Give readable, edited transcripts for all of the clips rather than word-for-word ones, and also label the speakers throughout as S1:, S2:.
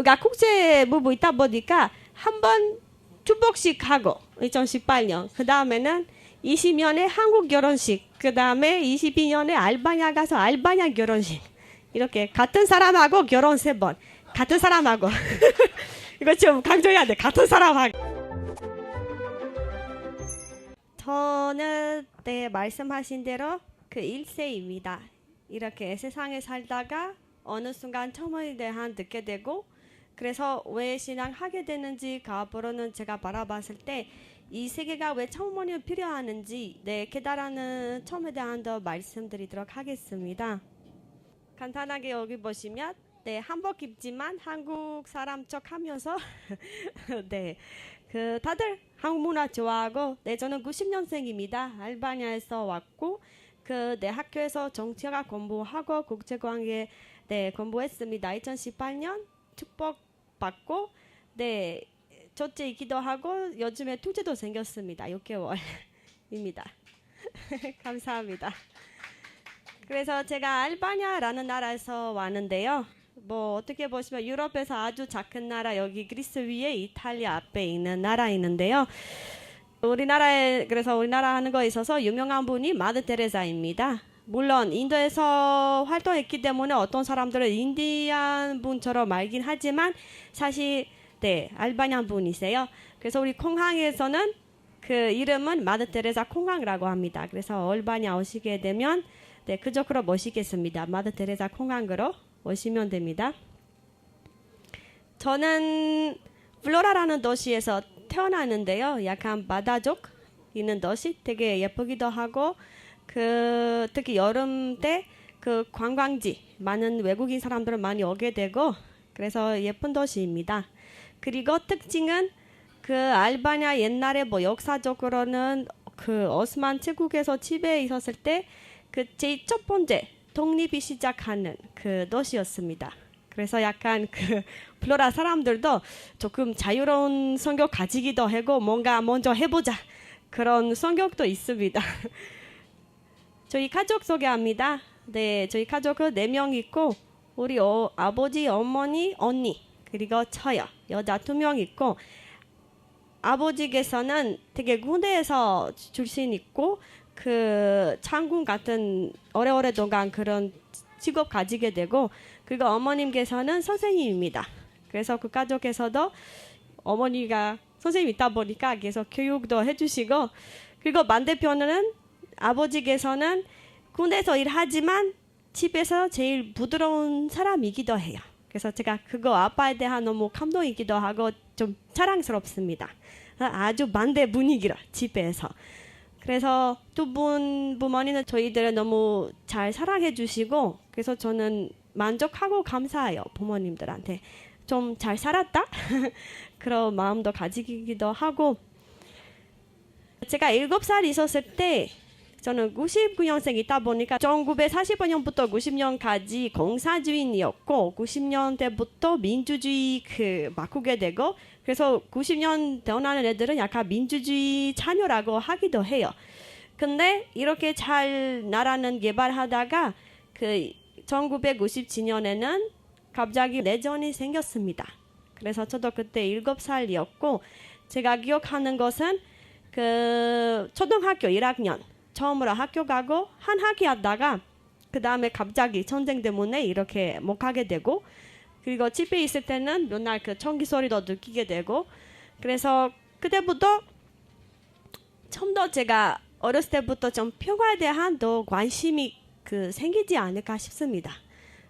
S1: 우리가 국제 부부 있다 보니까 한 번 축복식 하고 2018년 그 다음에는 20년에 한국 결혼식 그 다음에 22년에 알바니아 가서 알바니아 결혼식 이렇게 같은 사람하고 결혼 3번 같은 사람하고 이거 좀 강조해야 돼. 같은 사람하고 저는 네 말씀하신 대로 그 1세입니다. 이렇게 세상에 살다가 어느 순간 처음에 대한 듣게 되고 그래서 왜 신앙 하게 되는지 그 앞으로는 제가 바라봤을 때 이 세계가 왜 청문이 필요하는지 네 깨달아는 처음에 대한 더 말씀드리도록 하겠습니다. 간단하게 여기 보시면 네 한복 입지만 한국 사람 척 하면서 네 그 다들 한국 문화 좋아하고 네 저는 90년생입니다. 알바니아에서 왔고 그 내 학교에서 정치학 공부하고 국제관계 네 공부했습니다. 2018년 축복 받고 네 첫째 있기도 하고 요즘에 둘째도 생겼습니다. 6개월입니다. 감사합니다. 그래서 제가 알바니아라는 나라에서 왔는데요. 뭐 어떻게 보시면 유럽에서 아주 작은 나라 여기 그리스 위에 이탈리아 앞에 있는 나라 있는데요. 우리나라에 그래서 우리나라 하는 거에 있어서 유명한 분이 마더 테레사입니다. 물론 인도에서 활동했기 때문에 어떤 사람들은 인디안 분처럼 알긴 하지만 사실 네 알바니아 분이세요. 그래서 우리 콩항에서는 그 이름은 마더 테레사 콩항이라고 합니다. 그래서 알바니아 오시게 되면 네 그저그로 모시겠습니다. 마더 테레사 콩항으로 오시면 됩니다. 저는 플로라라는 도시에서 태어났는데요. 약간 바다족 있는 도시 되게 예쁘기도 하고 그 특히 여름 때 그 관광지 많은 외국인 사람들을 많이 오게 되고 그래서 예쁜 도시입니다. 그리고 특징은 그 알바니아 옛날에 뭐 역사적으로는 그 오스만 제국에서 지배에 있었을 때 그 제일 첫 번째 독립이 시작하는 그 도시였습니다. 그래서 약간 그 플로라 사람들도 조금 자유로운 성격 가지기도 하고 뭔가 먼저 해보자 그런 성격도 있습니다. 저희 가족 소개합니다. 네, 저희 가족은 4명 있고 우리 아버지, 어머니, 언니 그리고 저요. 여자 2명 있고 아버지께서는 되게 군대에서 출신 있고 그 장군 같은 오래오래동안 그런 직업 가지게 되고 그리고 어머님께서는 선생님입니다. 그래서 그 가족에서도 어머니가 선생님 있다 보니까 계속 교육도 해주시고 그리고 반대편은 아버지께서는 군대에서 일하지만 집에서 제일 부드러운 사람이기도 해요. 그래서 제가 그거 아빠에 대한 너무 감동이기도 하고 좀 자랑스럽습니다. 아주 반대 분위기로 집에서. 그래서 2분 부모님은 저희들을 너무 잘 사랑해 주시고 그래서 저는 만족하고 감사해요. 부모님들한테. 좀 잘 살았다? 그런 마음도 가지기도 하고 제가 7살 있었을 때 저는 99년생이다 보니까 1945년부터 90년까지 공사주의였고 90년대부터 민주주의 그 바꾸게 되고 그래서 90년 태어나는 애들은 약간 민주주의 자녀라고 하기도 해요. 근데 이렇게 잘 나라는 개발하다가 그 1997년에는 갑자기 내전이 생겼습니다. 그래서 저도 그때 7살이었고 제가 기억하는 것은 그 초등학교 1학년 처음으로 학교 가고 한 학기 하다가 그 다음에 갑자기 전쟁 때문에 이렇게 못 가게 되고 그리고 집에 있을 때는 맨날 그 총기 소리도 느끼게 되고 그래서 그때부터 좀 더 제가 어렸을 때부터 좀 평화에 대한 더 관심이 그 생기지 않을까 싶습니다.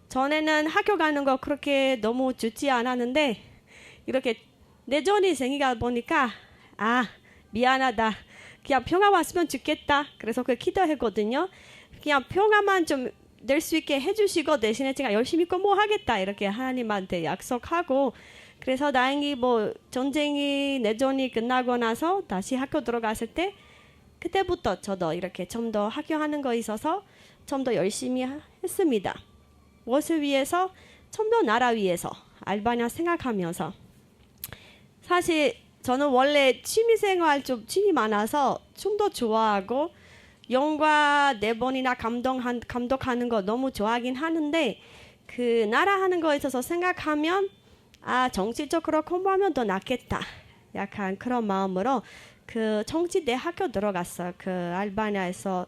S1: 전에는 학교 가는 거 그렇게 너무 좋지 않았는데 이렇게 내전이 생기다 보니까 아 미안하다. 그냥 평화 왔으면 좋겠다. 그래서 그 기도했거든요. 그냥 평화만 좀 낼 수 있게 해주시고 대신에 제가 열심히 공부하겠다 이렇게 하나님한테 약속하고 그래서 다행히 뭐 전쟁이 내전이 끝나고 나서 다시 학교 들어갔을 때 그때부터 저도 이렇게 좀 더 학교하는 거 있어서 좀 더 열심히 했습니다. 무엇을 위해서? 좀 더 나라 위해서 알바니아 생각하면서 사실 저는 원래 취미생활 좀 취미 많아서 춤도 좋아하고 영화 4번이나 감독하는 거 너무 좋아하긴 하는데 그 나라 하는 거에 있어서 생각하면 정치적으로 공부하면 더 낫겠다. 약간 그런 마음으로 그 정치대학교 들어갔어요. 그 알바니아에서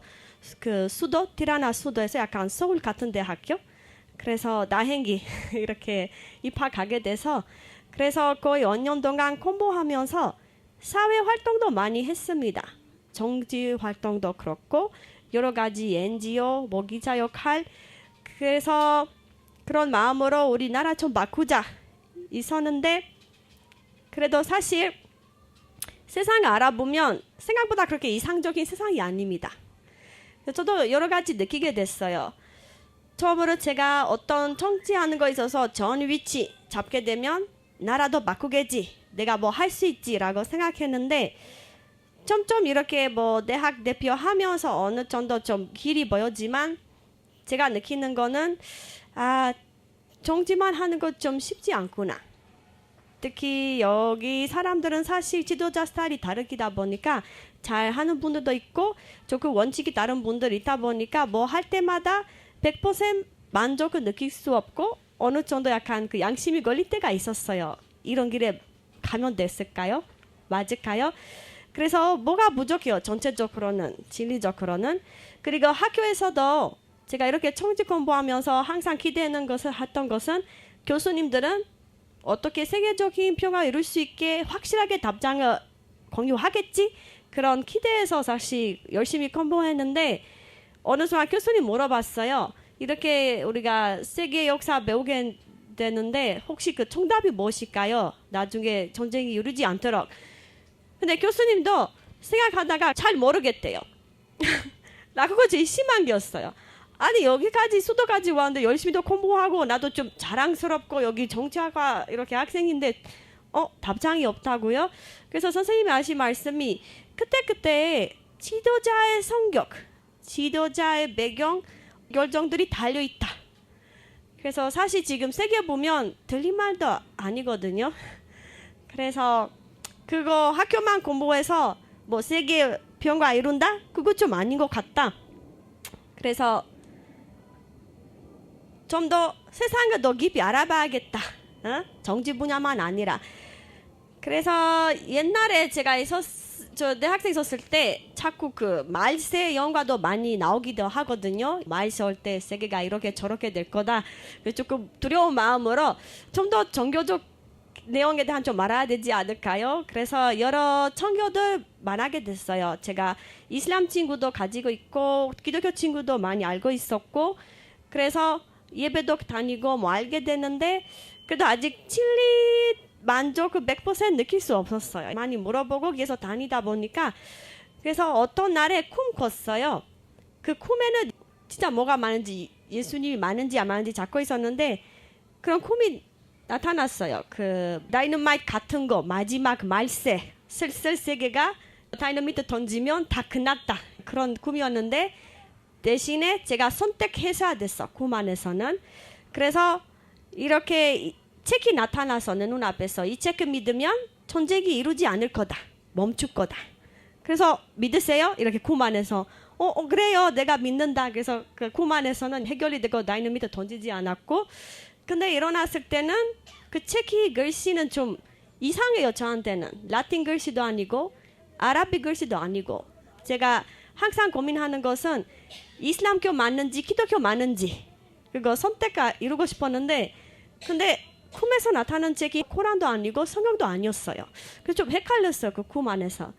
S1: 그 수도 티라나 수도에서 약간 서울 같은 대학교. 그래서 나행기 이렇게 입학하게 돼서 그래서 거의 5년 동안 공부하면서 사회 활동도 많이 했습니다. 정치 활동도 그렇고 여러 가지 NGO, 뭐 기자 역할. 그래서 그런 마음으로 우리나라 좀 바꾸자 있었는데 그래도 사실 세상을 알아보면 생각보다 그렇게 이상적인 세상이 아닙니다. 저도 여러 가지 느끼게 됐어요. 처음으로 제가 어떤 정치하는 거에 있어서 전 위치 잡게 되면 나라도 바꾸겠지. 내가 뭐 할 수 있지라고 생각했는데 점점 이렇게 뭐 대학 대표 하면서 어느 정도 좀 길이 보였지만 제가 느끼는 거는 정치만 하는 거 좀 쉽지 않구나. 특히 여기 사람들은 사실 지도자 스타일이 다르기다 보니까 잘 하는 분들도 있고 조금 원칙이 다른 분들이 있다 보니까 뭐 할 때마다 100% 만족을 느낄 수 없고 어느 정도 약간 그 양심이 걸릴 때가 있었어요. 이런 길에 가면 됐을까요? 맞을까요? 그래서 뭐가 부족해요. 전체적으로는 진리적으로는. 그리고 학교에서도 제가 이렇게 정치 공부하면서 항상 기대하는 것을 했던 것은 교수님들은 어떻게 세계적인 평화 이룰 수 있게 확실하게 답장을 공유하겠지? 그런 기대에서 사실 열심히 공부했는데 어느 순간 교수님 물어봤어요. 이렇게 우리가 세계 역사 배우게 되는데 혹시 그 정답이 무엇일까요? 나중에 전쟁이 이루지 않도록. 근데 교수님도 생각하다가 잘 모르겠대요. 나 그거 제일 심한 게였어요. 아니 여기까지 수도까지 왔는데 열심히 더 공부하고 나도 좀 자랑스럽고 여기 정치학과 이렇게 학생인데 답장이 없다고요? 그래서 선생님이 하신 말씀이 그때 지도자의 성격, 지도자의 배경, 결정들이 달려있다. 그래서 사실 지금 세계 보면 들린 말도 아니거든요. 그래서 그거 학교만 공부해서 뭐 세계 평화 이룬다? 그거 좀 아닌 것 같다. 그래서 좀 더 세상을 더 깊이 알아봐야겠다. 정치 분야만 아니라. 그래서 옛날에 제가 저 대학생 있었을 때 자꾸 그 말세 영화도 많이 나오기도 하거든요. 말세 올 때 세계가 이렇게 저렇게 될 거다. 조금 두려운 마음으로 좀 더 종교적 내용에 대한 좀 말해야 되지 않을까요? 그래서 여러 청교들 만나게 됐어요. 제가 이슬람 친구도 가지고 있고 기독교 친구도 많이 알고 있었고 그래서 예배도 다니고 뭐 알게 됐는데 그래도 아직 진리 만족 100% 느낄 수 없었어요. 많이 물어보고 계속 다니다 보니까 그래서 어떤 날에 꿈 꿨어요. 그 꿈에는 진짜 뭐가 많은지 예수님이 많은지 안 많은지 잡고 있었는데 그런 꿈이 나타났어요. 그 다이너마이트 같은 거 마지막 말세 슬슬 세계가 다이너마이트 던지면 다 끝났다. 그런 꿈이었는데 대신에 제가 선택해서 됐어. 꿈 안에서는. 그래서 이렇게 책이 나타나서 내 눈앞에서 이 책을 믿으면 전쟁이 이루지 않을 거다. 멈출 거다. 그래서 믿으세요? 이렇게 꿈 안에서 그래요. 내가 믿는다. 그래서 그 꿈 안에서는 해결이 되고 다이너마이트 던지지 않았고 근데 일어났을 때는 그 책이 글씨는 좀 이상해요. 저한테는. 라틴 글씨도 아니고 아랍이 글씨도 아니고 제가 항상 고민하는 것은 이슬람교 맞는지 기독교 맞는지 그거 선택을 이루고 싶었는데 근데 꿈에서 나타난 책이 코란도 아니고 성경도 아니었어요. 그래서 좀 헷갈렸어요. 그 꿈 안에서.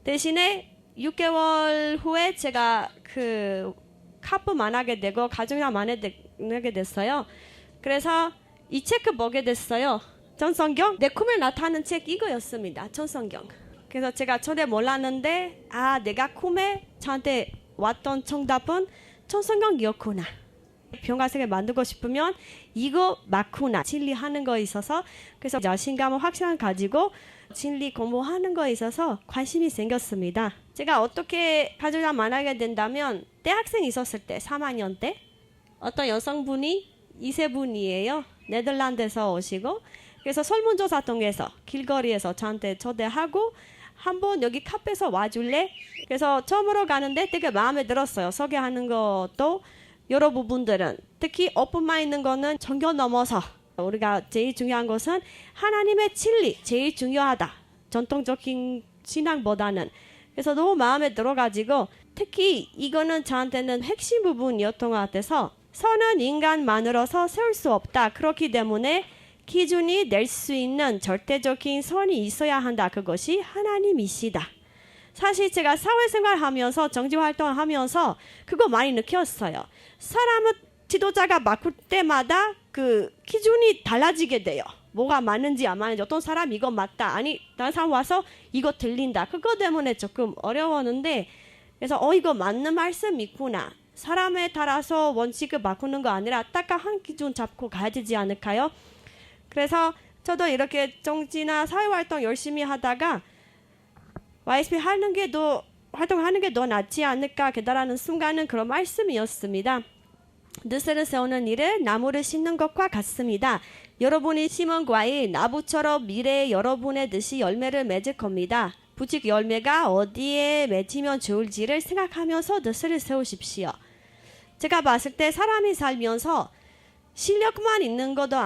S1: 대신에 6개월 후에 제가 그 카프 만나게 되고 가정이나 만나게 됐어요. 그래서 이 책을 보게 됐어요. 전성경. 내 꿈에 나타나는 책 이거였습니다. 전성경. 그래서 제가 전에 몰랐는데 내가 꿈에 저한테 왔던 정답은 전성경이었구나. 평화세계 만들고 싶으면 이거 맞구나. 진리하는 거에 있어서 그래서 자신감을 확실히 가지고 진리 공부하는 거에 있어서 관심이 생겼습니다. 제가 어떻게 가족이랑 만나게 된다면 대학생 있었을 때 3학년 때 어떤 여성분이 2세분이에요. 네덜란드에서 오시고 그래서 설문조사 통해서 길거리에서 저한테 초대하고 한번 여기 카페에서 와줄래? 그래서 처음으로 가는데 되게 마음에 들었어요. 소개하는 것도 여러 부분들은 특히 오픈만 있는 거는 종교 넘어서 우리가 제일 중요한 것은 하나님의 진리 제일 중요하다. 전통적인 신앙보다는. 그래서 너무 마음에 들어가지고 특히 이거는 저한테는 핵심 부분이었던 것 같아서 선은 인간만으로서 세울 수 없다. 그렇기 때문에 기준이 낼 수 있는 절대적인 선이 있어야 한다. 그것이 하나님이시다. 사실 제가 사회생활하면서 정치활동을 하면서 그거 많이 느꼈어요. 사람은 지도자가 바꿀 때마다 그 기준이 달라지게 돼요. 뭐가 맞는지 안 맞는지 어떤 사람 이거 맞다. 아니 다른 사람 와서 이거 들린다. 그거 때문에 조금 어려웠는데 그래서 이거 맞는 말씀 있구나. 사람에 따라서 원칙을 바꾸는 거 아니라 딱 한 기준 잡고 가야 되지 않을까요? 그래서 저도 이렇게 정치나 사회활동 열심히 하다가 YSP 활동하는 게 더 낫지 않을까 깨달아는 순간은 그런 말씀이었습니다. 늦새를 세우는 일은 나무를 심는 것과 같습니다. 여러분이 심은 과일 나무처럼 미래에 여러분의 뜻이 열매를 맺을 겁니다. 부직 열매가 어디에 맺히면 좋을지를 생각하면서 늦새를 세우십시오. 제가 봤을 때 사람이 살면서 실력만 있는 것도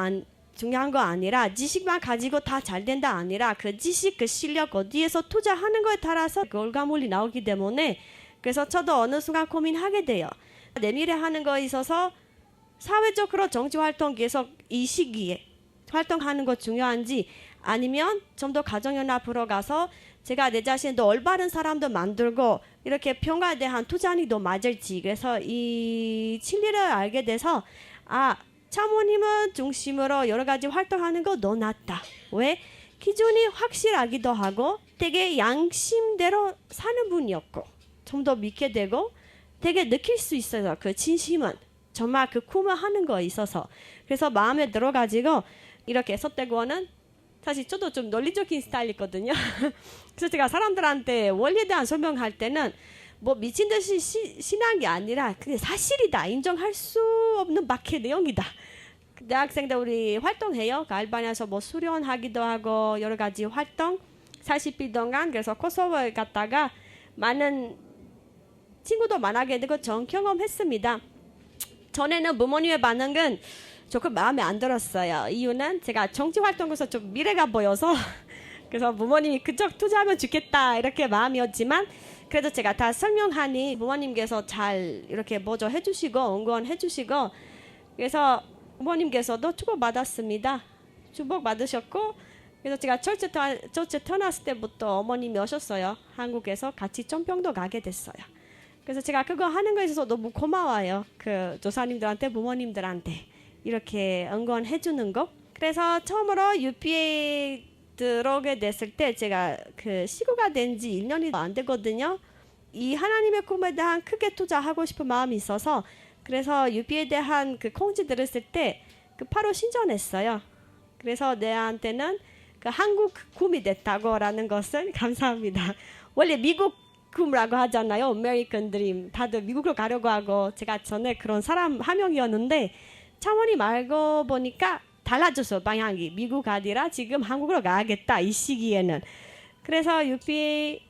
S1: 중요한 거 아니라 지식만 가지고 다 잘 된다 아니라 그 지식 그 실력 어디에서 투자하는 거에 따라서 결과물이 나오기 때문에 그래서 저도 어느 순간 고민하게 돼요. 내 미래 하는 거에 있어서 사회적으로 정치활동 계속 이 시기에 활동하는 거 중요한지 아니면 좀 더 가정연합으로 가서 제가 내 자신을 더 올바른 사람도 만들고 이렇게 평가에 대한 투자니 더 맞을지 그래서 이 진리를 알게 돼서 사모님은 중심으로 여러 가지 활동하는 거 더 낫다. 왜? 기준이 확실하기도 하고 되게 양심대로 사는 분이었고 좀 더 믿게 되고 되게 느낄 수 있어요. 그 진심은 정말 그 꿈을 하는 거에 있어서 그래서 마음에 들어가지고 이렇게 서태구원은 사실 저도 좀 논리적인 스타일이거든요. 그래서 제가 사람들한테 원리에 대한 설명할 때는 뭐 미친 듯이 신한 게 아니라 그게 사실이다. 인정할 수 없는 밖의 내용이다. 대학생 때 우리 활동해요. 알바니아에서 뭐 수련하기도 하고 여러 가지 활동 40일 동안 그래서 코소보에 갔다가 많은 친구도 만나게 되고 전 경험했습니다. 전에는 부모님의 반응은 조금 마음에 안 들었어요. 이유는 제가 정치 활동에서 좀 미래가 보여서 그래서 부모님이 그쪽 투자하면 좋겠다 이렇게 마음이었지만 그래도 제가 다 설명하니 부모님께서 잘 이렇게 보조해 주시고 응원해 주시고 그래서 부모님께서도 축복받았습니다. 축복받으셨고 그래서 제가 처치 태어났을 때부터 어머님이 오셨어요. 한국에서 같이 전평도 가게 됐어요. 그래서 제가 그거 하는 거에 있어서 너무 고마워요. 그 조사님들한테 부모님들한테 이렇게 응원해 주는 거. 그래서 처음으로 UPA 들어오게 됐을 때 제가 그 시구가 된 지 1년이 안 되거든요. 이 하나님의 꿈에 대한 크게 투자하고 싶은 마음이 있어서 그래서 UP에 대한 그 콩지 들었을 때 그 바로 신전했어요. 그래서 내한테는 그 한국 꿈이 됐다고라는 것을 감사합니다. 원래 미국 꿈이라고 하잖아요. American Dream. 다들 미국으로 가려고 하고 제가 전에 그런 사람 한 명이었는데 차원이 말고 보니까 달라졌어 방향이. 미국 아니라 지금 한국으로 가야겠다 이 시기에는. 그래서 UP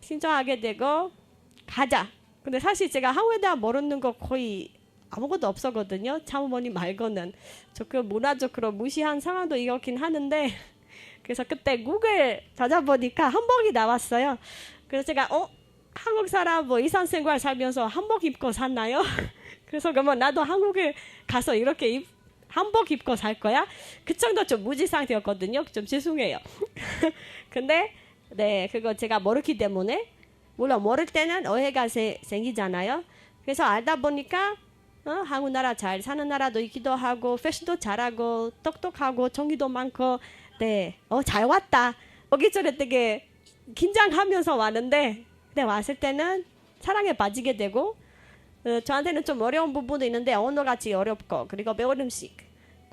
S1: 신청하게 되고 가자. 근데 사실 제가 한국에 대한 모르는 거 거의 아무것도 없었거든요. 차모님 말고는. 조금 문화적으로 무시한 상황도 있긴 하는데 그래서 그때 구글 찾아보니까 한복이 나왔어요. 그래서 제가 한국 사람 뭐 일상생활 살면서 한복 입고 샀나요? 그래서 그러면 나도 한국에 가서 이렇게 한복 입고 살 거야? 그 정도 좀 무지 상태였거든요. 좀 죄송해요. 근데 네 그거 제가 모르기 때문에 물론 모를 때는 오해가 생기잖아요. 그래서 알다 보니까 한국 나라 잘 사는 나라도 있기도 하고 패션도 잘하고 똑똑하고 정의도 많고 잘 왔다. 오기 전에 되게 긴장하면서 왔는데 근데 왔을 때는 사랑에 빠지게 되고 저한테는 좀 어려운 부분도 있는데 언어같이 어렵고 그리고 매운 음식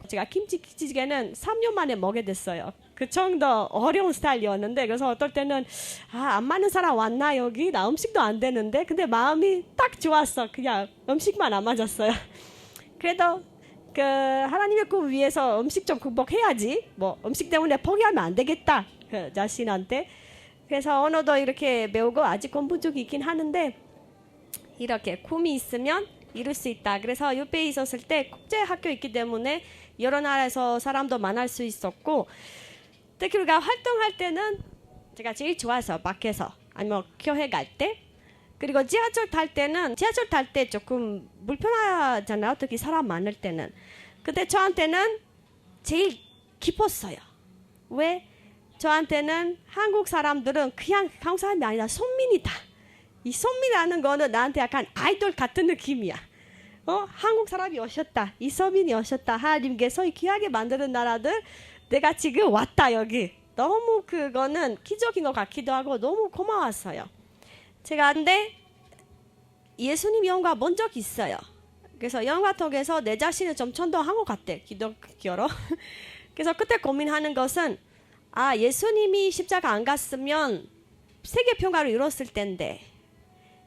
S1: 제가 김치찌개는 3년 만에 먹게 됐어요. 그 정도 어려운 스타일이었는데 그래서 어떨 때는 안 맞는 사람 왔나 여기 나 음식도 안 되는데 근데 마음이 딱 좋았어. 그냥 음식만 안 맞았어요. 그래도 그 하나님의 꿈 위해서 음식 좀 극복해야지 뭐 음식 때문에 포기하면 안 되겠다 그 자신한테. 그래서 언어도 이렇게 배우고 아직 공부 중이 있긴 하는데 이렇게 꿈이 있으면 이룰 수 있다. 그래서 옆에 있었을 때 국제학교 있기 때문에 여러 나라에서 사람도 만날 수 있었고, 특히 우리가 활동할 때는 제가 제일 좋아서 밖에서 아니면 교회 갈 때, 그리고 지하철 탈 때 조금 불편하잖아요. 특히 사람 많을 때는. 근데 저한테는 제일 기뻤어요. 왜? 저한테는 한국 사람들은 그냥 한국 사람이 아니라 손민이다. 이 손민이라는 거는 나한테 약간 아이돌 같은 느낌이야. 한국 사람이 오셨다. 이 서민이 오셨다. 하나님께서 귀하게 만드는 나라들 내가 지금 왔다 여기. 너무 그거는 기적인 것 같기도 하고 너무 고마웠어요. 제가 근데 예수님 영화 본 적 있어요. 그래서 영화 통해서 내 자신을 좀 전도한 것 같아. 기독교로. 그래서 그때 고민하는 것은 예수님이 십자가 안 갔으면 세계 평화를 이뤘을 텐데,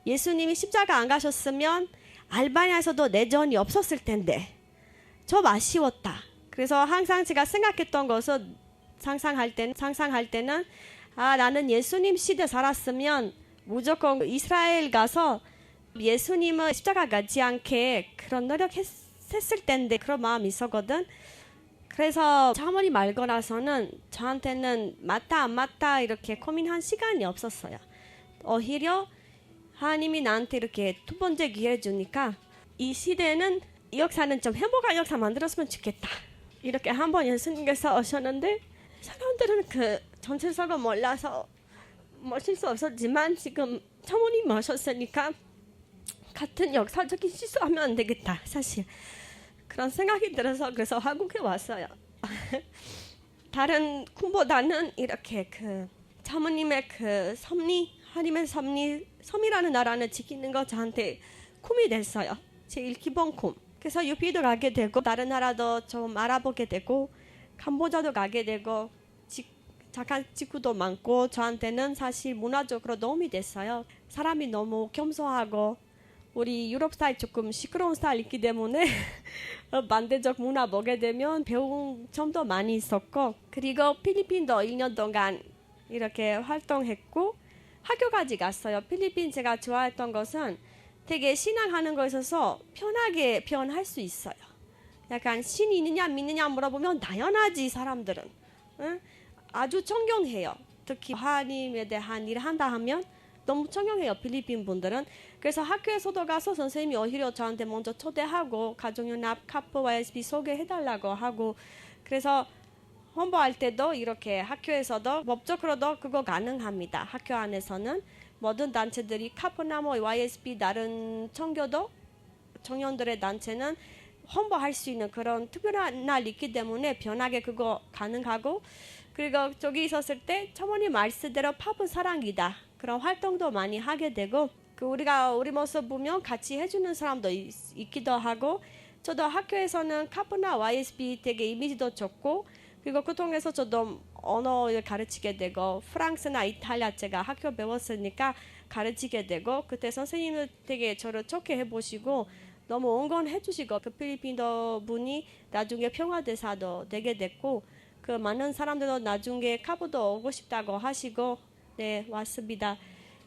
S1: 예수님이 십자가 안 가셨으면 알바니아에서도 내전이 없었을 텐데 좀 아쉬웠다. 그래서 항상 제가 생각했던 것은 상상할 때는 나는 예수님 시대 살았으면 무조건 이스라엘 가서 예수님을 십자가 가지 않게 그런 노력했을 텐데 그런 마음이 있었거든. 그래서 사모님 말고 나서는 저한테는 맞다 안 맞다 이렇게 고민한 시간이 없었어요. 오히려 하나님이 나한테 이렇게 두 번째 기회 주니까 이 시대는 이 역사는 좀 행복한 역사 만들었으면 좋겠다. 이렇게 한번 예수님께서 오셨는데 사람들은 그 정체성을 몰라서 모실 수 없었지만 지금 사모님 오셨으니까 같은 역사적인 실수하면 안 되겠다. 사실 그런 생각이 들어서 그래서 한국에 왔어요. 다른 꿈보다는 이렇게 그 사모님의 그 하나님의 섬이라는 나라를 지키는 거 저한테 꿈이 됐어요. 제일 기본 꿈. 그래서 유피도 가게 되고 다른 나라도 좀 알아보게 되고 캄보자도 가게 되고 잠깐 직구도 많고 저한테는 사실 문화적으로 도움이 됐어요. 사람이 너무 겸손하고 우리 유럽 스타일 조금 시끄러운 스타일 있기 때문에 반대적 문화 보게 되면 배운 점도 많이 있었고, 그리고 필리핀도 1년 동안 이렇게 활동했고 학교까지 갔어요. 필리핀 제가 좋아했던 것은 되게 신앙하는 거에 있어서 편하게 표현할 수 있어요. 약간 신이 있느냐 믿느냐 물어보면 당연하지 사람들은. 응? 아주 존경해요. 특히 하나님에 대한 일을 한다 하면 너무 존경해요. 필리핀 분들은. 그래서 학교에서도 가서 선생님이 오히려 저한테 먼저 초대하고 가정연합 카프 YSB 소개해달라고 하고, 그래서 홍보할 때도 이렇게 학교에서도 법적으로도 그거 가능합니다. 학교 안에서는 모든 단체들이 카프나 뭐 YSB 다른 청교도 청년들의 단체는 홍보할 수 있는 그런 특별한 날 있기 때문에 편하게 그거 가능하고, 그리고 저기 있었을 때 사모님 말씀대로 팝은 사랑이다. 그런 활동도 많이 하게 되고, 우리가 우리 모습 보면 같이 해주는 사람도 있기도 하고, 저도 학교에서는 카프나 YSB 되게 이미지도 좋고, 그리고 그 통해서 저도 언어를 가르치게 되고 프랑스나 이탈리아 제가 학교 배웠으니까 가르치게 되고, 그때 선생님은 되게 저를 좋게 해보시고 너무 응원해 주시고, 그 필리핀도 분이 나중에 평화대사도 되게 됐고, 그 많은 사람들도 나중에 카프도 오고 싶다고 하시고 네 왔습니다.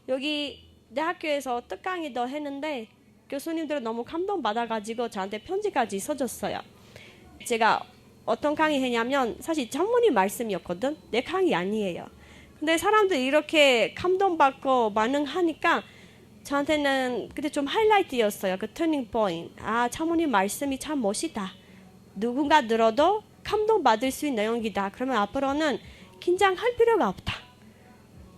S1: 여기 내 학교에서 뜻강의도 했는데 교수님들은 너무 감동받아가지고 저한테 편지까지 써줬어요. 제가 어떤 강의 했냐면 사실 전문의 말씀이었거든. 내 강의 아니에요. 근데 사람들이 이렇게 감동받고 반응하니까 저한테는 그때 좀 하이라이트였어요. 그 터닝 포인트. 전문의 말씀이 참 멋있다. 누군가 들어도 감동받을 수 있는 내용이다. 그러면 앞으로는 긴장할 필요가 없다.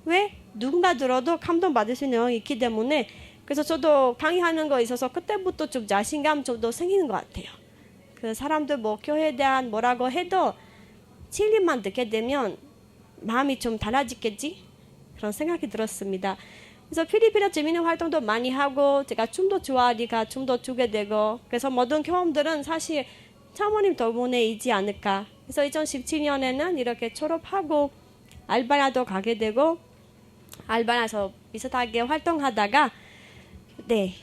S1: 왜? 누군가 들어도 감동받을 수 있는 내용이 있기 때문에. 그래서 저도 강의하는 거에 있어서 그때부터 좀 자신감 좀더 생기는 것 같아요. 그 사람들 뭐 교회에 대한 뭐라고 해도 진리만 듣게 되면 마음이 좀 달라지겠지? 그런 생각이 들었습니다. 그래서 필리핀에 재미있는 활동도 많이 하고 제가 춤도 좋아하니까 춤도 추게 되고, 그래서 모든 경험들은 사실 사모님 덕분에이지 않을까. 그래서 2017년에는 이렇게 졸업하고 알바니아도 가게 되고 알바니아에서 비슷하게 활동하다가 네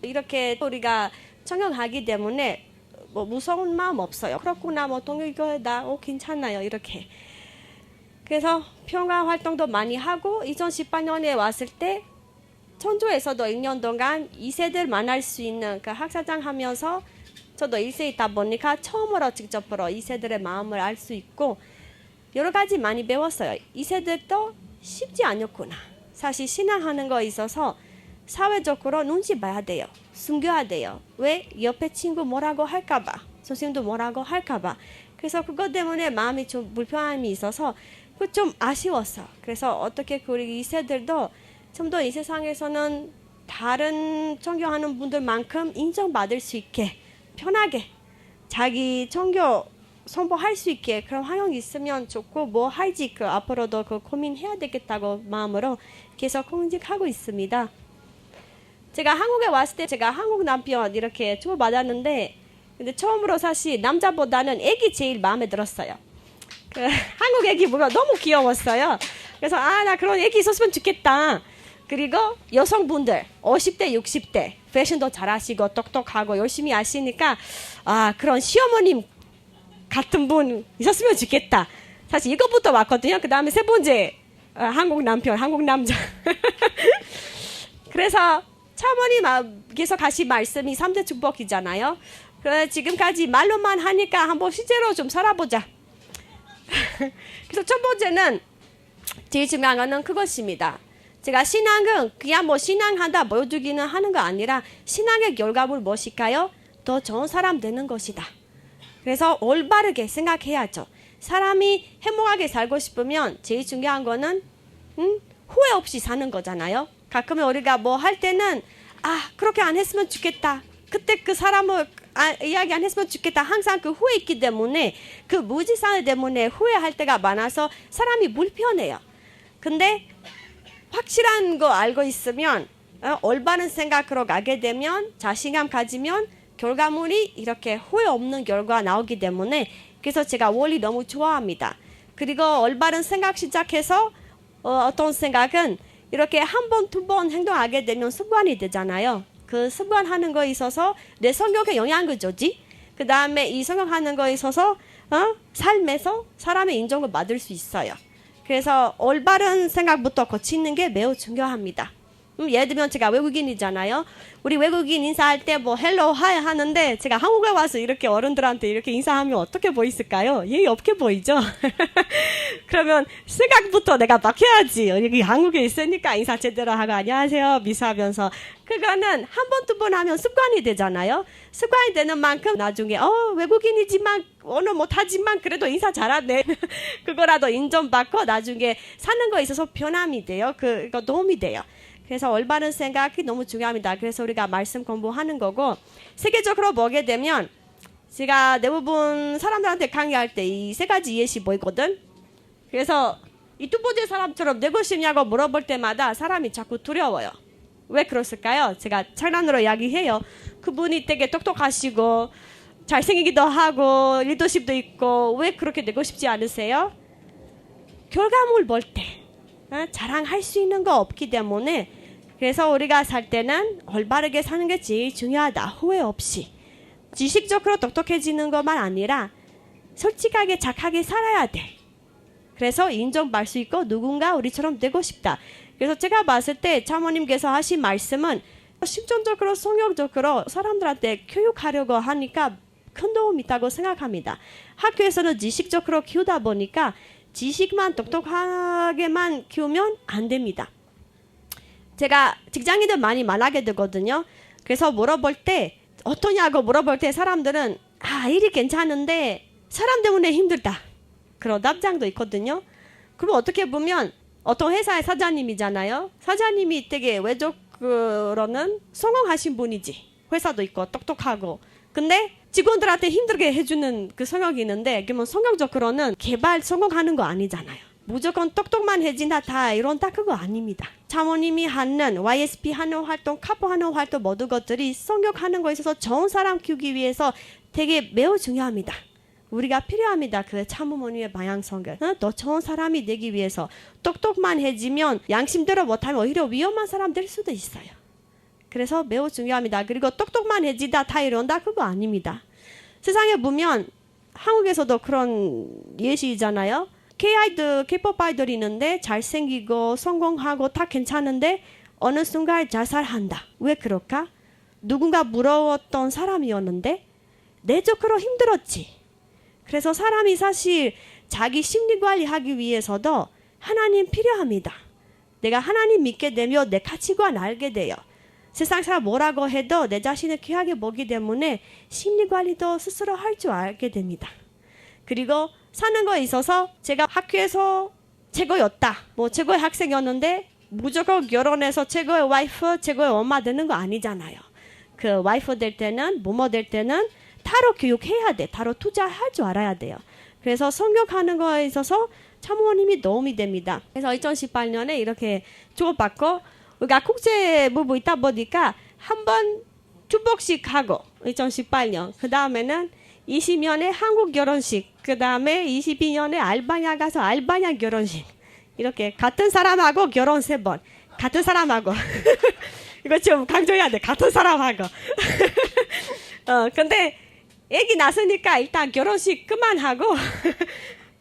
S1: 이렇게 우리가 청년하기 때문에 뭐 무서운 마음 없어요. 그렇구나 뭐 동일교회다 괜찮아요 이렇게. 그래서 평화 활동도 많이 하고 2018년에 왔을 때 천주에서도 1년 동안 2세들 만날 수 있는 그 학사장 하면서 저도 1세 있다 보니까 처음으로 직접으로 2세들의 마음을 알 수 있고 여러 가지 많이 배웠어요. 2세들도 쉽지 않았구나. 사실 신앙하는 거에 있어서 사회적으로 눈치 봐야 돼요. 숨겨야 돼요. 왜? 옆에 친구 뭐라고 할까봐. 선생님도 뭐라고 할까봐. 그래서 그것 때문에 마음이 좀 불편함이 있어서 그 좀 아쉬웠어. 그래서 어떻게 우리 2세들도 좀 더 이 세상에서는 다른 종교하는 분들만큼 인정받을 수 있게 편하게 자기 종교 선포할 수 있게 그런 환경이 있으면 좋고 뭐 할지 그 앞으로도 그 고민해야 되겠다고 마음으로 계속 공직하고 있습니다. 제가 한국에 왔을 때 제가 한국 남편 이렇게 주고받았는데 근데 처음으로 사실 남자보다는 애기 제일 마음에 들었어요. 그 한국 애기 보고 너무 귀여웠어요. 그래서 나 그런 애기 있었으면 좋겠다. 그리고 여성분들 50대 60대 패션도 잘하시고 똑똑하고 열심히 하시니까 그런 시어머님 같은 분 있었으면 좋겠다. 사실 이것부터 왔거든요. 그 다음에 세 번째 한국 남편, 한국 남자. 그래서 차모님께서 하신 말씀이 3대 축복이잖아요. 그래서 지금까지 말로만 하니까 한번 실제로 좀 살아보자. 그래서 첫 번째는 제일 중요한 거는 그것입니다. 제가 신앙은 그냥 뭐 신앙한다 보여주기는 하는 거 아니라 신앙의 결과물 무엇일까요? 더 좋은 사람 되는 것이다. 그래서 올바르게 생각해야죠. 사람이 행복하게 살고 싶으면 제일 중요한 거는 후회 없이 사는 거잖아요. 가끔은 우리가 뭐 할 때는 그렇게 안 했으면 좋겠다. 그때 그 사람을 이야기 안 했으면 좋겠다. 항상 그 후회 있기 때문에 그 무지성 때문에 후회할 때가 많아서 사람이 불편해요. 근데 확실한 거 알고 있으면 올바른 생각으로 가게 되면 자신감 가지면 결과물이 이렇게 후회 없는 결과 나오기 때문에 그래서 제가 원리 너무 좋아합니다. 그리고 올바른 생각 시작해서 어떤 생각은 이렇게 한 번, 두 번 행동하게 되면 습관이 되잖아요. 그 습관하는 거에 있어서 내 성격에 영향을 주지. 그 다음에 이 성격하는 거에 있어서 삶에서 사람의 인정을 받을 수 있어요. 그래서 올바른 생각부터 거치는 게 매우 중요합니다. 예를 들면 제가 외국인이잖아요. 우리 외국인 인사할 때 뭐 헬로 하이 하는데 제가 한국에 와서 이렇게 어른들한테 이렇게 인사하면 어떻게 보였을까요? 예의 없게 보이죠? 그러면 생각부터 내가 바뀌어야지. 여기 한국에 있으니까 인사 제대로 하고 안녕하세요 미소하면서 그거는 한 번, 두 번 하면 습관이 되잖아요. 습관이 되는 만큼 나중에 외국인이지만 언어 못하지만 그래도 인사 잘하네. 그거라도 인정받고 나중에 사는 거에 있어서 변함이 돼요. 그거 도움이 돼요. 그래서 올바른 생각이 너무 중요합니다. 그래서 우리가 말씀 공부하는 거고 세계적으로 보게 되면 제가 대부분 사람들한테 강의할 때 이 세 가지 예시 보이거든. 그래서 이 두 번째 사람처럼 되고 싶냐고 물어볼 때마다 사람이 자꾸 두려워요. 왜 그랬을까요? 제가 장난으로 이야기해요. 그분이 되게 똑똑하시고 잘생기기도 하고 리더십도 있고 왜 그렇게 되고 싶지 않으세요? 결과물 볼 때 자랑할 수 있는 거 없기 때문에 그래서 우리가 살 때는 올바르게 사는 게 제일 중요하다. 후회 없이. 지식적으로 똑똑해지는 것만 아니라 솔직하게 착하게 살아야 돼. 그래서 인정받을 수 있고 누군가 우리처럼 되고 싶다. 그래서 제가 봤을 때 차모님께서 하신 말씀은 심정적으로 성격적으로 사람들한테 교육하려고 하니까 큰 도움이 있다고 생각합니다. 학교에서는 지식적으로 키우다 보니까 지식만 똑똑하게만 키우면 안 됩니다. 제가 직장인들 많이 만나게 되거든요. 그래서 물어볼 때 어떠냐고 물어볼 때 사람들은 일이 괜찮은데 사람 때문에 힘들다. 그런 답장도 있거든요. 그럼 어떻게 보면 어떤 회사의 사장님이잖아요. 사장님이 되게 외적으로는 성공하신 분이지. 회사도 있고 똑똑하고. 근데 직원들한테 힘들게 해주는 그 성격이 있는데 그러면 성격적으로는 개발 성공하는 거 아니잖아요. 무조건 똑똑만 해진다 다 이런 그거 아닙니다. 차모님이 하는 YSP 하는 활동, 카포 하는 활동 모든 것들이 성격하는 거에 있어서 좋은 사람 키우기 위해서 되게 매우 중요합니다. 우리가 필요합니다. 그 참모모님의 방향성을 더 좋은 사람이 되기 위해서 똑똑만 해지면 양심대로 못하면 오히려 위험한 사람 될 수도 있어요. 그래서 매우 중요합니다. 그리고 똑똑만 해지다 다 이런다 그거 아닙니다. 세상에 보면 한국에서도 그런 예시잖아요. K-pop 아이돌이 있는데 잘생기고 성공하고 다 괜찮은데 어느 순간 자살한다. 왜 그럴까? 누군가 부러웠던 사람이었는데 내적으로 힘들었지. 그래서 사람이 사실 자기 심리 관리하기 위해서도 하나님 필요합니다. 내가 하나님 믿게 되면 내 가치관 알게 돼요. 세상 사람 뭐라고 해도 내 자신을 귀하게 보기 때문에 심리 관리도 스스로 할 줄 알게 됩니다. 그리고 사는 거에 있어서 제가 학교에서 최고였다. 뭐 최고의 학생이었는데 무조건 결혼해서 최고의 와이프, 최고의 엄마 되는 거 아니잖아요. 그 와이프 될 때는, 부모 될 때는 따로 교육해야 돼. 따로 투자할 줄 알아야 돼요. 그래서 성격하는 거에 있어서 참모님이 도움이 됩니다. 그래서 2018년에 이렇게 주고받고 우리가 국제 부부 있다 보니까 한번 축복식 하고 2018년 그 다음에는 20년에 한국 결혼식 그 다음에 22년에 알바니아 가서 알바니아 결혼식 이렇게 같은 사람하고 결혼 3번 같은 사람하고 이거 좀 강조해야 돼. 같은 사람하고 근데 애기 낳았으니까 일단 결혼식 그만하고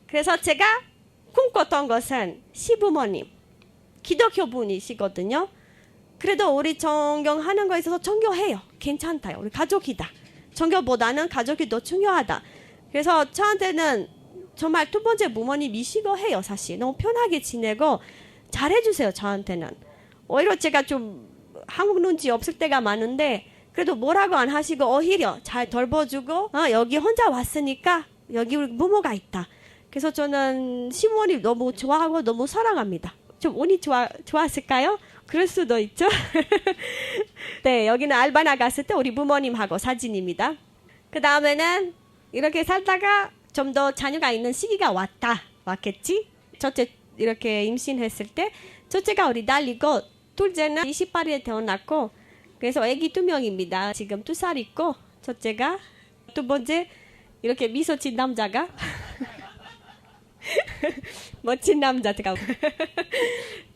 S1: 그래서 제가 꿈꿨던 것은 시부모님 기독교 분이시거든요. 그래도 우리 존경하는 거에 있어서 존경해요. 괜찮다요. 우리 가족이다. 존경보다는 가족이 더 중요하다. 그래서 저한테는 정말 두 번째 부모님이시고 해요. 사실 너무 편하게 지내고 잘해주세요. 저한테는 오히려 제가 좀 한국 눈치 없을 때가 많은데 그래도 뭐라고 안 하시고 오히려 잘 돌봐주고 여기 혼자 왔으니까 여기 우리 부모가 있다. 그래서 저는 시부모님 너무 좋아하고 너무 사랑합니다. 좀 운이 좋았을까요? 그럴 수도 있죠. 네, 여기는 알바나 갔을 때 우리 부모님하고 사진입니다. 그 다음에는 이렇게 살다가 좀 더 자녀가 있는 시기가 왔겠지. 첫째 이렇게 임신했을 때 첫째가 우리 딸이고 둘째는 28일에 태어났고 그래서 아기 2명입니다. 지금 2살 있고 첫째가 두 번째 이렇게 미소 진 남자가 멋진 남자가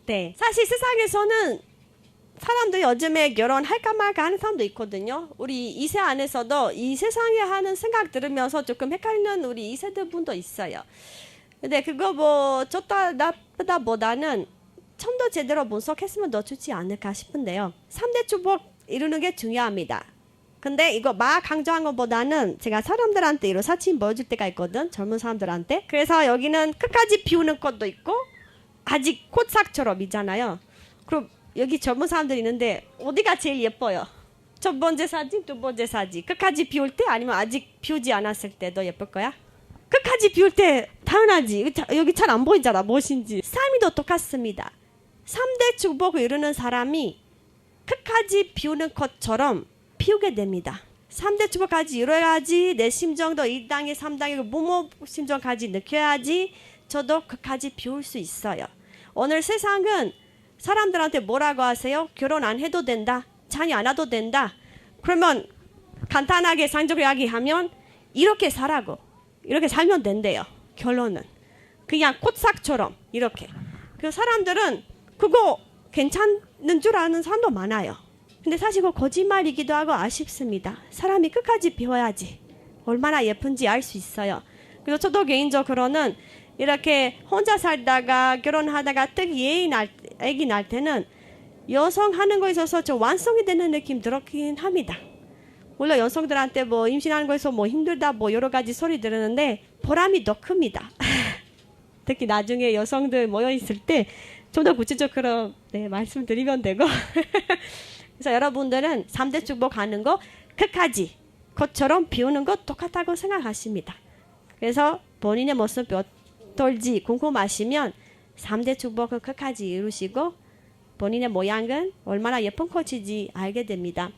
S1: 네, 사실 세상에서는 사람들이 요즘에 결혼할까 말까 하는 사람도 있거든요. 우리 2세 안에서도 이 세상에 하는 생각 들으면서 조금 헷갈리는 우리 2세대 분도 있어요. 근데 그거 뭐 좋다 나쁘다 보다는 좀 더 제대로 분석했으면 더 좋지 않을까 싶은데요. 3대 축복 이루는 게 중요합니다. 근데 이거 막 강조한 것보다는 제가 사람들한테 이런 사진 보여줄 때가 있거든. 젊은 사람들한테. 그래서 여기는 끝까지 비우는 것도 있고 아직 코싹처럼이잖아요. 그럼 여기 젊은 사람들이 있는데 어디가 제일 예뻐요? 첫 번째 사진, 두 번째 사진. 끝까지 비울 때 아니면 아직 비우지 않았을 때 더 예쁠 거야? 끝까지 비울 때 당연하지. 여기 잘 안 보이잖아. 무엇인지. 삶이 더 똑같습니다. 3대 축복을 이루는 사람이 끝까지 비우는 것처럼 피우게 됩니다. 3대 축복까지 이뤄야지 내 심정도 1단계, 3단계 부모 심정까지 느껴야지 저도 끝까지 비울 수 있어요. 오늘 세상은 사람들한테 뭐라고 하세요? 결혼 안 해도 된다. 자녀 안 해도 된다. 그러면 간단하게 상적 이야기하면 이렇게 살라고. 이렇게 살면 된대요. 결론은. 그냥 코싹처럼 이렇게. 그 사람들은 그거 괜찮는 줄 아는 사람도 많아요. 근데 사실 그거 거짓말이기도 하고 아쉽습니다. 사람이 끝까지 비워야지 얼마나 예쁜지 알 수 있어요. 그래서 저도 개인적으로는 이렇게 혼자 살다가 결혼하다가 특히 애기 낳을 때는 여성 하는 거에 있어서 좀 완성이 되는 느낌 들었긴 합니다. 물론 여성들한테 뭐 임신하는 거에서 뭐 힘들다 뭐 여러 가지 소리 들었는데 보람이 더 큽니다. 특히 나중에 여성들 모여 있을 때 좀 더 구체적으로 네, 말씀드리면 되고 그래서 여러분들은 3대 축복하는 거 끝까지 것처럼 비우는 거 똑같다고 생각하십니다. 그래서 본인의 모습 어떨지 궁금하시면 3대 축복을 끝까지 이루시고 본인의 모양은 얼마나 예쁜 꽃인지 알게 됩니다.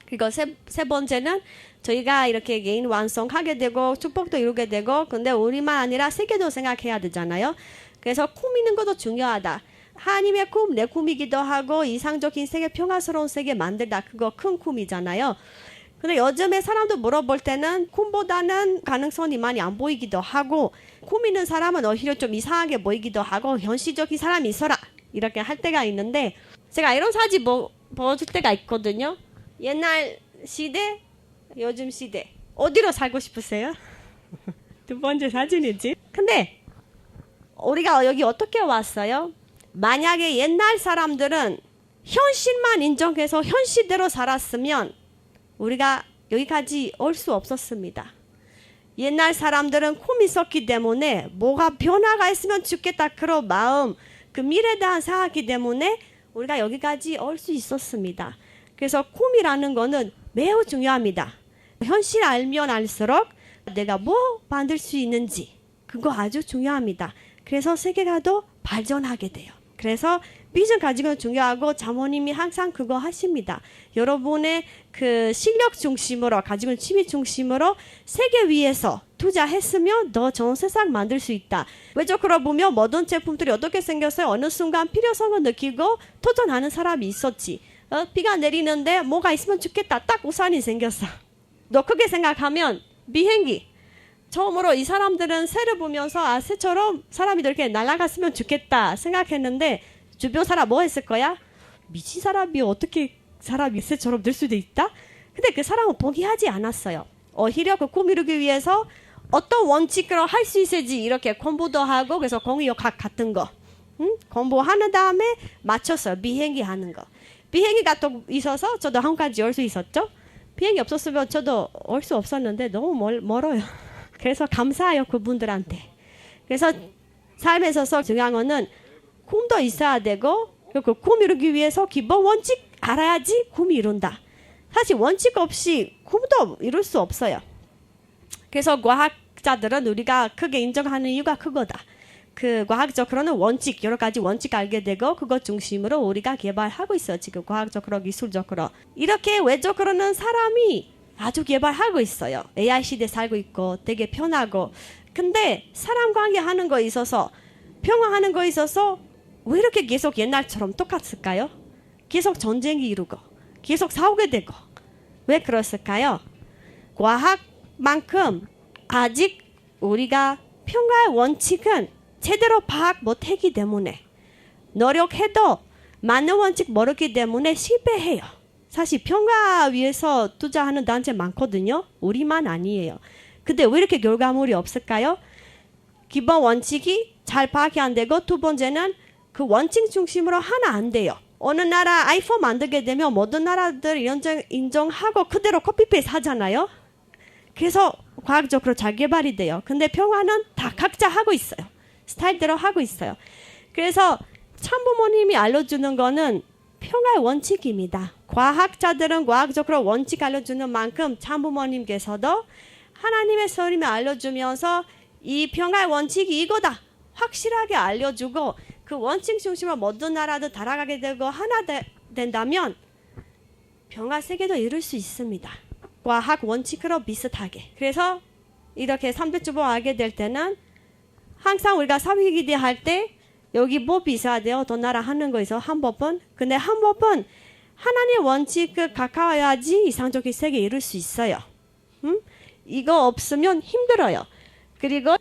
S1: 그리고 세 번째는 저희가 이렇게 개인 완성하게 되고 축복도 이루게 되고 근데 우리만 아니라 세계도 생각해야 되잖아요. 그래서 꾸미는 것도 중요하다. 하나님의 꿈, 내 꿈이기도 하고 이상적인 세계, 평화스러운 세계 만들다. 그거 큰 꿈이잖아요. 근데 요즘에 사람도 물어볼 때는 꿈보다는 가능성이 많이 안 보이기도 하고 꾸미는 사람은 오히려 좀 이상하게 보이기도 하고 현실적인 사람이 있어라. 이렇게 할 때가 있는데 제가 이런 사진 보여줄 때가 있거든요. 옛날 시대, 요즘 시대. 어디로 살고 싶으세요? 두 번째 사진이지. 근데 우리가 여기 어떻게 왔어요? 만약에 옛날 사람들은 현실만 인정해서 현실대로 살았으면 우리가 여기까지 올 수 없었습니다. 옛날 사람들은 꿈이 있었기 때문에 뭐가 변화가 있으면 좋겠다 그런 마음, 그 미래에 대한 생각이기 때문에 우리가 여기까지 올 수 있었습니다. 그래서 꿈이라는 거는 매우 중요합니다. 현실 알면 알수록 내가 뭐 만들 수 있는지 그거 아주 중요합니다. 그래서 세계가 더 발전하게 돼요. 그래서 비전 가지고 중요하고 장모님이 항상 그거 하십니다. 여러분의 그 실력 중심으로 가지고 취미 중심으로 세계 위에서 투자했으면 더 좋은 세상 만들 수 있다. 외적으로 보면 모든 제품들이 어떻게 생겼어요? 어느 순간 필요성을 느끼고 도전하는 사람이 있었지. 비가 내리는데 뭐가 있으면 좋겠다. 딱 우산이 생겼어. 너 크게 생각하면 비행기. 처음으로 이 사람들은 새를 보면서 새처럼 사람이 이렇게 날아갔으면 좋겠다 생각했는데 주변 사람 뭐 했을 거야? 미친 사람이 어떻게 사람이 새처럼 될 수도 있다? 근데 그 사람은 포기하지 않았어요. 오히려 그 꿈 이루기 위해서 어떤 원칙으로 할 수 있을지 이렇게 공부도 하고 그래서 공유학 같은 거 공부하는 다음에 맞췄어요. 비행기 하는 거. 비행기가 또 있어서 저도 한국까지 올 수 있었죠. 비행기 없었으면 저도 올 수 없었는데 너무 멀어요. 그래서 감사해요 그분들한테. 그래서 삶에 있어서 중요한 거는 꿈도 있어야 되고 그 꿈 이루기 위해서 기본 원칙 알아야지 꿈이 이룬다. 사실 원칙 없이 꿈도 이룰 수 없어요. 그래서 과학자들은 우리가 크게 인정하는 이유가 그거다. 그 과학적으로는 원칙 여러 가지 원칙 알게 되고 그것 중심으로 우리가 개발하고 있어요. 지금 과학적으로 기술적으로 이렇게 외적으로는 사람이 아주 개발하고 있어요. AI 시대에 살고 있고 되게 편하고 근데 사람 관계하는 거에 있어서 평화하는 거에 있어서 왜 이렇게 계속 옛날처럼 똑같을까요? 계속 전쟁이 이루고 계속 싸우게 되고 왜 그랬을까요? 과학만큼 아직 우리가 평화의 원칙은 제대로 파악 못하기 때문에 노력해도 맞는 원칙 모르기 때문에 실패해요. 사실 평화 위해서 투자하는 단체 많거든요. 우리만 아니에요. 근데 왜 이렇게 결과물이 없을까요? 기본 원칙이 잘 파악이 안 되고 두 번째는 그 원칙 중심으로 하나 안 돼요. 어느 나라 아이폰 만들게 되면 모든 나라들 인정하고 그대로 코피페이스트 하잖아요. 그래서 과학적으로 잘 개발이 돼요. 근데 평화는 다 각자 하고 있어요. 스타일대로 하고 있어요. 그래서 참부모님이 알려주는 거는 평화의 원칙입니다. 과학자들은 과학적으로 원칙 알려주는 만큼 참부모님께서도 하나님의 설임을 알려주면서 이 평화의 원칙이 이거다 확실하게 알려주고 그 원칙 중심으로 모든 나라도 달아가게 되고 하나 된다면 평화 세계도 이룰 수 있습니다. 과학 원칙으로 비슷하게. 그래서 이렇게 3대 주보 알게 될 때는 항상 우리가 사회기대 할 때 여기 법이 있어야 돼요. 돈 나라 하는 거에서 한 법은. 근데 한 법은 하나님의 원칙에 가까워야지 이상적인 세계 이룰 수 있어요. 이거 없으면 힘들어요. 그리고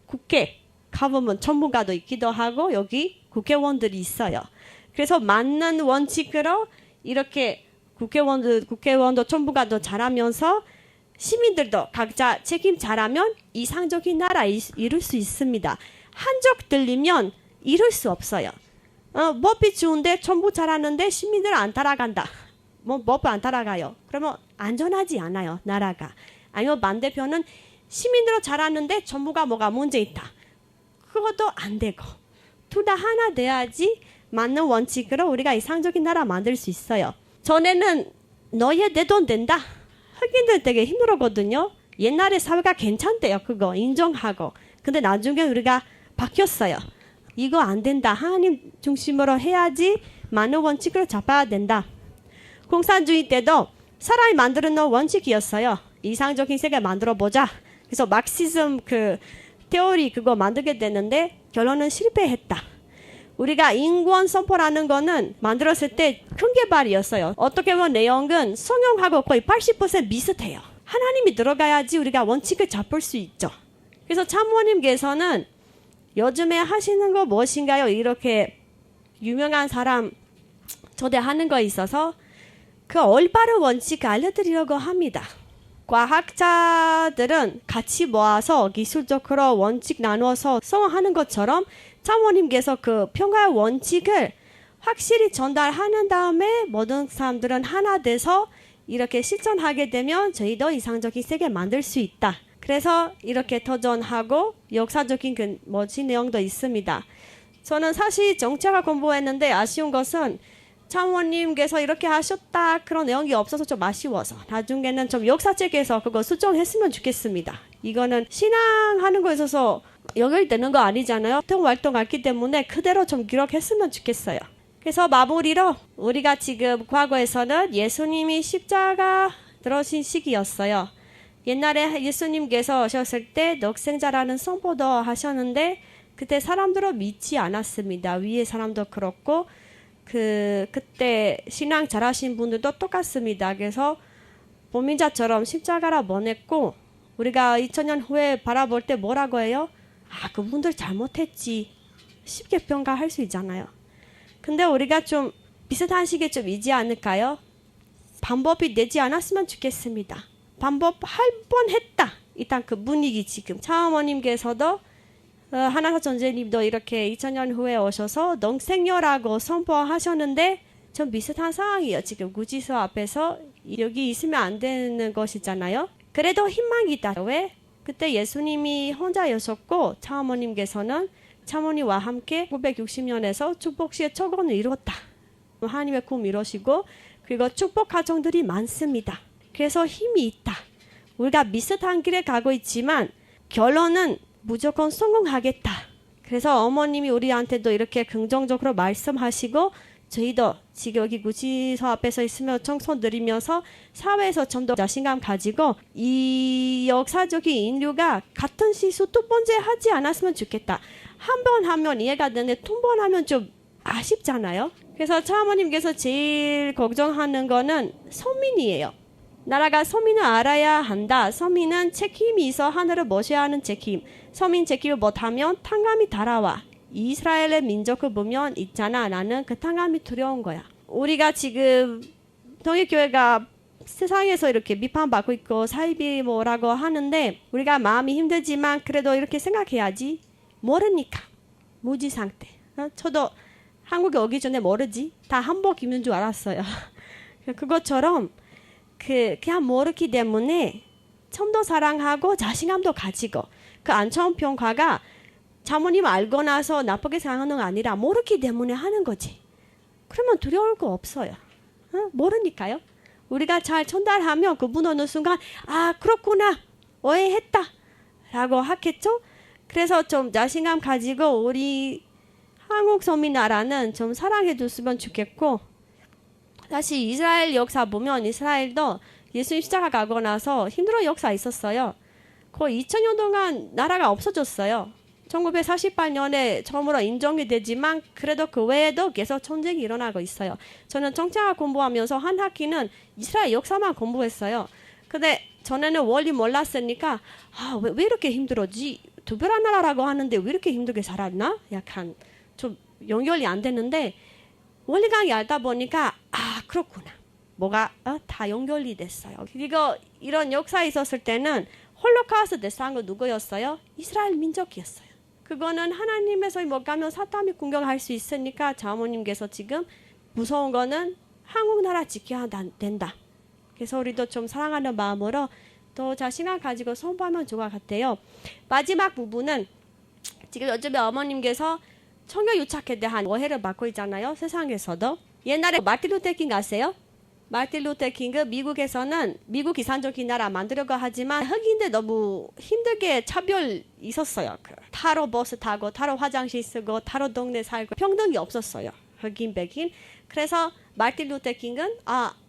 S1: 국회 가보면 전문가도 있기도 하고 여기 국회의원들이 있어요. 그래서 맞는 원칙으로 이렇게 국회의원도 전문가도 잘하면서 시민들도 각자 책임 잘하면 이상적인 나라 이룰 수 있습니다. 한쪽 들리면 이룰 수 없어요. 법이 좋은데 전부 잘하는데 시민들 안 따라간다. 법 안 따라가요. 그러면 안전하지 않아요. 나라가. 아니면 반대편은 시민들은 잘하는데 전부가 뭐가 문제 있다. 그것도 안 되고. 둘 다 하나 돼야지 맞는 원칙으로 우리가 이상적인 나라 만들 수 있어요. 전에는 너의 내 돈 된다. 흑인들 되게 힘들었거든요. 옛날에 사회가 괜찮대요. 그거 인정하고. 근데 나중에 우리가 바뀌었어요. 이거 안 된다. 하나님 중심으로 해야지 많은 원칙을 잡아야 된다. 공산주의 때도 사람이 만드는 원칙이었어요. 이상적인 세계 만들어보자. 그래서 막시즘 그 테오리 그거 만들게 됐는데 결론은 실패했다. 우리가 인권 선포라는 거는 만들었을 때 큰 개발이었어요. 어떻게 보면 내용은 성경하고 거의 80% 비슷해요. 하나님이 들어가야지 우리가 원칙을 잡을 수 있죠. 그래서 참모님께서는 요즘에 하시는 거 무엇인가요? 이렇게 유명한 사람 초대하는 거 있어서 그 올바른 원칙 알려드리려고 합니다. 과학자들은 같이 모아서 기술적으로 원칙 나누어서 성공하는 것처럼 참모님께서 그 평화의 원칙을 확실히 전달하는 다음에 모든 사람들은 하나 돼서 이렇게 실천하게 되면 저희도 이상적인 세계 만들 수 있다. 그래서 이렇게 도전하고 역사적인 그 멋진 내용도 있습니다. 저는 사실 정치학을 공부했는데 아쉬운 것은 차모님께서 이렇게 하셨다 그런 내용이 없어서 좀 아쉬워서 나중에는 좀 역사책에서 그거 수정했으면 좋겠습니다. 이거는 신앙하는 거에 있어서 연결되는 거 아니잖아요. 활동했기 때문에 그대로 좀 기록했으면 좋겠어요. 그래서 마무리로 우리가 지금 과거에서는 예수님이 십자가 들어신 시기였어요. 옛날에 예수님께서 오셨을 때 독생자라는 선포도 하셨는데 그때 사람들은 믿지 않았습니다. 위에 사람도 그렇고 그때 신앙 잘하신 분들도 똑같습니다. 그래서 보민자처럼 십자가라 보냈고 우리가 2000년 후에 바라볼 때 뭐라고 해요? 그분들 잘못했지. 쉽게 평가할 수 있잖아요. 근데 우리가 좀 비슷한 시기에 좀 있지 않을까요? 방법이 되지 않았으면 좋겠습니다. 방법 할 뻔했다. 일단 그 분위기 지금 차어머님께서도 하나사 전재님도 이렇게 2000년 후에 오셔서 농생녀라고 선포하셨는데 좀 비슷한 상황이에요. 지금 구치소 앞에서 여기 있으면 안 되는 것이잖아요. 그래도 희망이 있다. 왜? 그때 예수님이 혼자였었고 차어머님께서는 차모니와 함께 960년에서 축복시의 초건을 이뤘다. 하나님의 꿈 이루시고 그리고 축복 가정들이 많습니다. 그래서 힘이 있다. 우리가 비슷한 길에 가고 있지만 결론은 무조건 성공하겠다. 그래서 어머님이 우리한테도 이렇게 긍정적으로 말씀하시고 저희도 지금 여기 구치소 앞에서 있으며 청소 드리면서 사회에서 좀 더 자신감 가지고 이 역사적인 인류가 같은 실수 두 번째 하지 않았으면 좋겠다. 한 번 하면 이해가 되는데 두 번 하면 좀 아쉽잖아요. 그래서 차어머님께서 제일 걱정하는 거는 서민이에요. 나라가 서민을 알아야 한다. 서민은 책임이 있어 하늘을 모셔야 하는 책임. 서민 책임을 못하면 탕감이 달아와. 이스라엘의 민족을 보면 있잖아. 나는 그 탕감이 두려운 거야. 우리가 지금 통일교회가 세상에서 이렇게 비판받고 있고 사이비 뭐라고 하는데 우리가 마음이 힘들지만 그래도 이렇게 생각해야지. 모르니까. 무지 상태. 저도 한국에 오기 전에 모르지. 다 한복 입는 줄 알았어요. 그것처럼 그냥 모르기 때문에 좀 더 사랑하고 자신감도 가지고 그 안처음 평가가 자모님 알고 나서 나쁘게 생각하는 거 아니라 모르기 때문에 하는 거지. 그러면 두려울 거 없어요. 모르니까요. 우리가 잘 전달하면 그분 어느 순간 그렇구나 오해했다 라고 하겠죠. 그래서 좀 자신감 가지고 우리 한국 서민 나라는 좀 사랑해 줬으면 좋겠고 사실 이스라엘 역사 보면 이스라엘도 예수님 십자가 가고 나서 힘들어 역사 있었어요. 거의 2000년 동안 나라가 없어졌어요. 1948년에 처음으로 인정이 되지만 그래도 그 외에도 계속 전쟁이 일어나고 있어요. 저는 정치학 공부하면서 한 학기는 이스라엘 역사만 공부했어요. 근데 전에는 원리 몰랐으니까 왜 이렇게 힘들었지? 특별한 나라라고 하는데 왜 이렇게 힘들게 살았나? 약간 좀 연결이 안 되는데 원리가 알다 보니까 그렇구나. 뭐가 다 연결이 됐어요. 그리고 이런 역사에 있었을 때는 홀로카우스트 대상은 누구였어요? 이스라엘 민족이었어요. 그거는 하나님에서 못 가면 사탄이 공격할 수 있으니까 자모님께서 지금 무서운 거는 한국 나라 지켜야 된다. 그래서 우리도 좀 사랑하는 마음으로 더 자신감 가지고 선포하면 좋을 것 같아요. 마지막 부분은 지금 요즘에 어머님께서 청교 유착에 대한 오해를 받고 있잖아요. 세상에서도. 옛날에 마틴 루터 킹 아세요? 마틴 루터 킹은 미국에서는 미국 이상적인 나라 만들려고 하지만 흑인들 너무 힘들게 차별 있었어요. 타로 버스 타고 타로 화장실 쓰고 타로 동네 살고 평등이 없었어요. 흑인 백인. 그래서 마틴 루터 킹은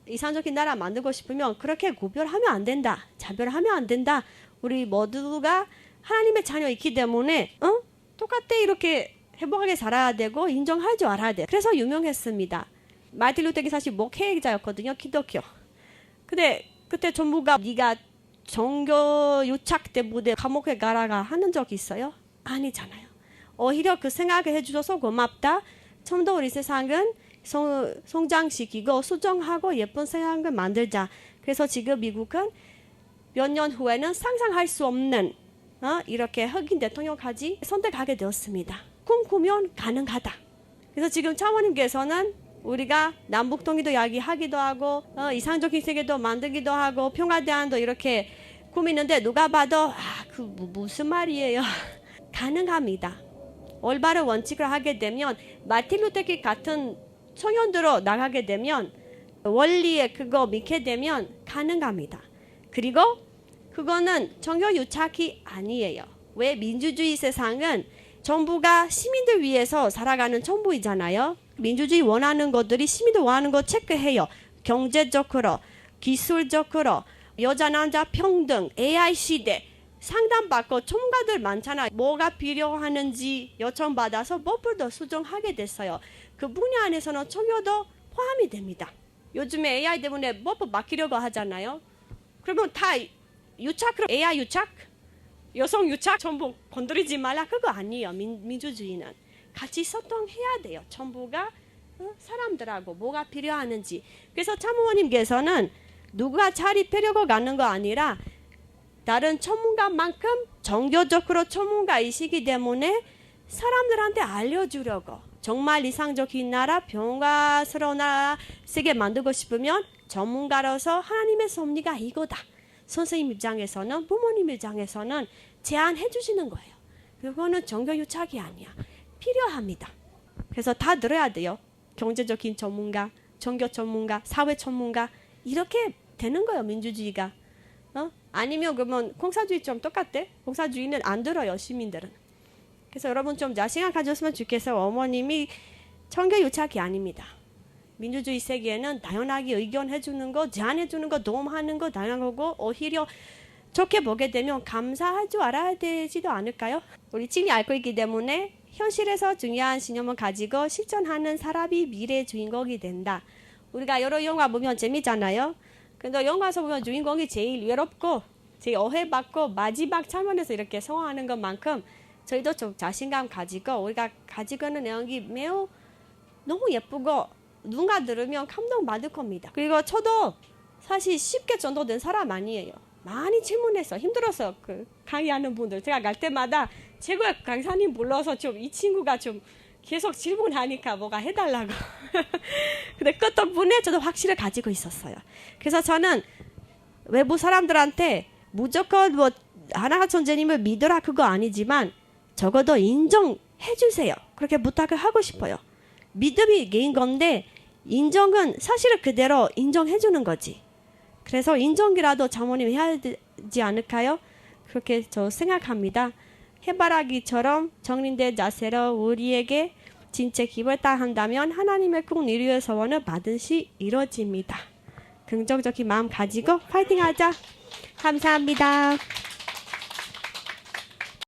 S1: 이상적인 나라 만들고 싶으면 그렇게 구별하면 안 된다. 차별하면 안 된다. 우리 모두가 하나님의 자녀이기 때문에 똑같아 이렇게 행복하게 살아야 되고 인정할 줄 알아야 돼. 그래서 유명했습니다. 마틴 루터 킹 사실 목회자였거든요. 기독교. 근데 그때 전부가 네가 종교 유착 때문에 감옥에 가라가 하는 적 있어요? 아니잖아요. 오히려 그 생각을 해주셔서 고맙다. 좀 더 우리 세상은 성장시키고 수정하고 예쁜 세상을 만들자. 그래서 지금 미국은 몇 년 후에는 상상할 수 없는 이렇게 흑인 대통령까지 선택하게 되었습니다. 꿈꾸면 가능하다. 그래서 지금 차모님께서는 우리가 남북통일도 이야기하기도 하고 이상적인 세계도 만들기도 하고 평화대안도 이렇게 꾸미는데 누가 봐도 무슨 말이에요. 가능합니다. 올바른 원칙을 하게 되면 마틴 루터킹 같은 청년들로 나가게 되면 원리에 그거 믿게 되면 가능합니다. 그리고 그거는 종교 유착이 아니에요. 왜? 민주주의 세상은 정부가 시민들 위해서 살아가는 정부이잖아요. 민주주의 원하는 것들이 시민들 원하는 거 체크해요. 경제적으로, 기술적으로, 여자 남자 평등, AI 시대 상담받고 전문가들 많잖아요. 뭐가 필요하는지 요청받아서 법을 더 수정하게 됐어요. 그 분야 안에서는 종교도 포함이 됩니다. 요즘에 AI 때문에 법을 맡기려고 하잖아요. 그러면 다 유착으로 AI 유착, 여성 유착 전부 건드리지 말라 그거 아니에요. 민주주의는 같이 소통해야 돼요. 정부가 사람들하고 뭐가 필요하는지. 그래서 참모님께서는 누가 자립하려고 가는 거 아니라 다른 전문가만큼 종교적으로 전문가이시기 때문에 사람들한테 알려주려고 정말 이상적인 나라, 평화스러운 나라, 세계 만들고 싶으면 전문가로서 하나님의 섭리가 이거다. 선생님 입장에서는 부모님 입장에서는 제안해 주시는 거예요. 그거는 종교 유착이 아니야. 필요합니다. 그래서 다 들어야 돼요. 경제적인 전문가, 종교 전문가, 사회 전문가 이렇게 되는 거예요. 민주주의가. 아니면 그러면 공산주의 좀 똑같대? 공산주의는 안 들어요. 시민들은. 그래서 여러분 좀 자신감 가졌으면 좋겠어요. 어머님이 종교 유착이 아닙니다. 민주주의 세계에는 다양하게 의견해 주는 거, 제안해 주는 거, 도움하는 거 다양하고 오히려 좋게 보게 되면 감사할 줄 알아야 되지도 않을까요? 우리 지금이 알고 있기 때문에 현실에서 중요한 신념을 가지고 실천하는 사람이 미래의 주인공이 된다. 우리가 여러 영화 보면 재밌잖아요. 근데 영화에서 보면 주인공이 제일 외롭고 제일 오해받고 마지막 장면에서 이렇게 성공하는 것만큼 저희도 좀 자신감 가지고 우리가 가지고 있는 내용이 매우 너무 예쁘고 누군가 들으면 감동받을 겁니다. 그리고 저도 사실 쉽게 전도된 사람 아니에요. 많이 질문해서 힘들어서 강의하는 분들 제가 갈 때마다 최고의 강사님 불러서 좀 이 친구가 좀 계속 질문하니까 뭐가 해달라고. 근데 그 덕분에 저도 확실히 가지고 있었어요. 그래서 저는 외부 사람들한테 무조건 뭐 하나가 존재님을 믿으라 그거 아니지만 적어도 인정해 주세요. 그렇게 부탁을 하고 싶어요. 믿음이 개인 건데 인정은 사실은 그대로 인정해 주는 거지. 그래서 인정이라도 장모님 해야 되지 않을까요? 그렇게 저 생각합니다. 해바라기처럼 정리된 자세로 우리에게 진짜 기부를 한다면 하나님의 꼭 이루의 소원을 반드시 이루어집니다. 긍정적인 마음 가지고 파이팅하자. 감사합니다.